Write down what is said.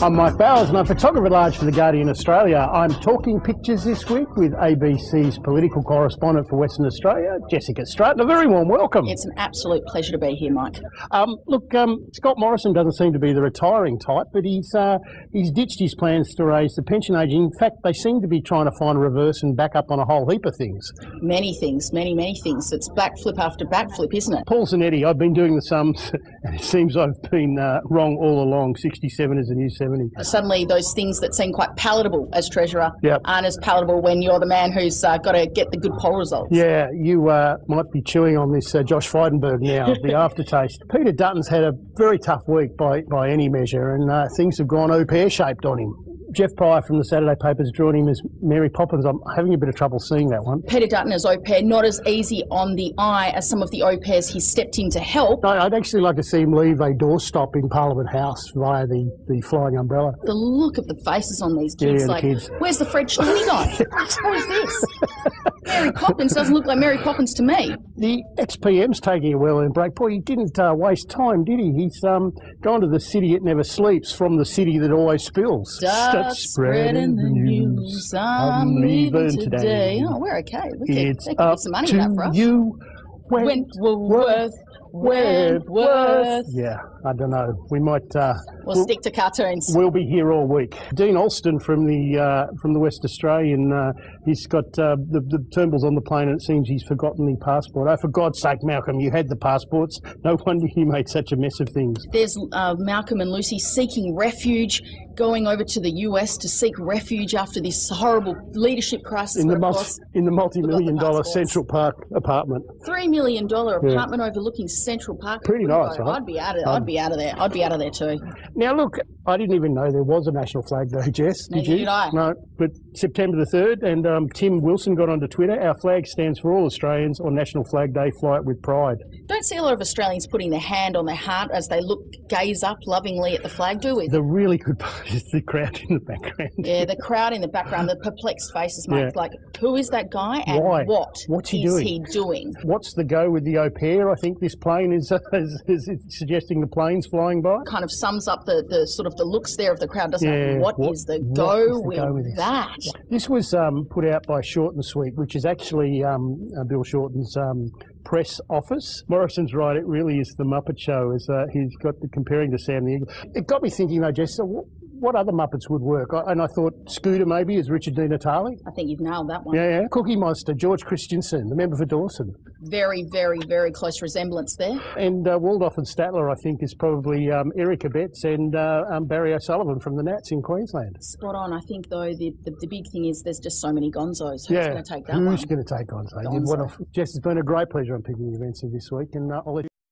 I'm Mike Bowers and I'm photographer at large for The Guardian Australia. I'm talking pictures this week with ABC's political correspondent for Western Australia, Jessica Stratton. A very warm welcome. It's an absolute pleasure to be here, Mike. Scott Morrison doesn't seem to be the retiring type, but he's ditched his plans to raise the pension age. In fact, they seem to be trying to find a reverse and back up on a whole heap of things. Many things, many things. It's backflip after backflip, isn't it? Paul Zanetti, I've been doing the sums and it seems I've been wrong all along. 67 is the new 70. Suddenly those things that seem quite palatable as Treasurer Yep. aren't as palatable when you're the man who's got to get the good poll results. Yeah, you might be chewing on this Josh Frydenberg now, the aftertaste. Peter Dutton's had a very tough week by any measure, and things have gone pear-shaped on him. Jeff Pryor from the Saturday paper's drawn him as Mary Poppins. I'm having a bit of trouble seeing that one. Peter Dutton as au pair, not as easy on the eye as some of the au pairs he stepped in to help. I'd actually like to see him leave a doorstop in Parliament House via the flying umbrella. The look of the faces on these kids, Yeah, the kids. Where's the Fred Cellini guy? What is this? Mary Poppins doesn't look like Mary Poppins to me. The ex-PM's taking a well-earned break. Boy, he didn't waste time, did he? He's gone to the city that never sleeps from the city that always spills. Start spreading the news. I'm leaving today. Oh, we're okay. We can get some money in that for us. You, Wentworth. Yeah, I don't know. We might. We'll stick to cartoons. We'll be here all week. Dean Alston from the West Australian. He's got the Turnbull's on the plane, and it seems he's forgotten the passport. Oh, for God's sake, Malcolm, you had the passports. No wonder you made such a mess of things. There's Malcolm and Lucy seeking refuge, going over to the US to seek refuge after this horrible leadership crisis. In the multi-million-dollar Central Park apartment. $3 million apartment overlooking Central Park. Pretty nice, right? I'd be out of there. I'd be out of there too. Now, look, I didn't even know there was a national flag day, Jess. Did you? Did I? No, but September the 3rd, and Tim Wilson got onto Twitter. Our flag stands for all Australians. On National Flag Day, fly it with pride. Don't see a lot of Australians putting their hand on their heart as they gaze up lovingly at the flag, do we? The really good part is the crowd in the background. Yeah, the crowd in the background, the perplexed faces, Mike. Yeah. Like, who is that guy and why? What's he doing? What's the go with the au pair? I think this plane is suggesting the plane's flying by. Kind of sums up the sort of the looks there of the crowd, doesn't it? What is the go with that? This was put out by Short and Sweet, which is actually Bill Shorten's press office. Morrison's right, it really is the Muppet Show, as he's got comparing to Sam the Eagle. It got me thinking though, Jess, what other Muppets would work? And I thought Scooter maybe as Richard Di Natale. I think you've nailed that one. Yeah. Cookie Monster, George Christensen, the member for Dawson. Very close resemblance there. And Waldorf and Statler, I think, is probably Erica Betts and Barry O'Sullivan from the Nats in Queensland. Spot on. I think, though, the big thing is there's just so many gonzos. Who's going to take that one? Who's going to take Gonzo? Jess, it's been a great pleasure on Picking the Events of this week, and I'll let you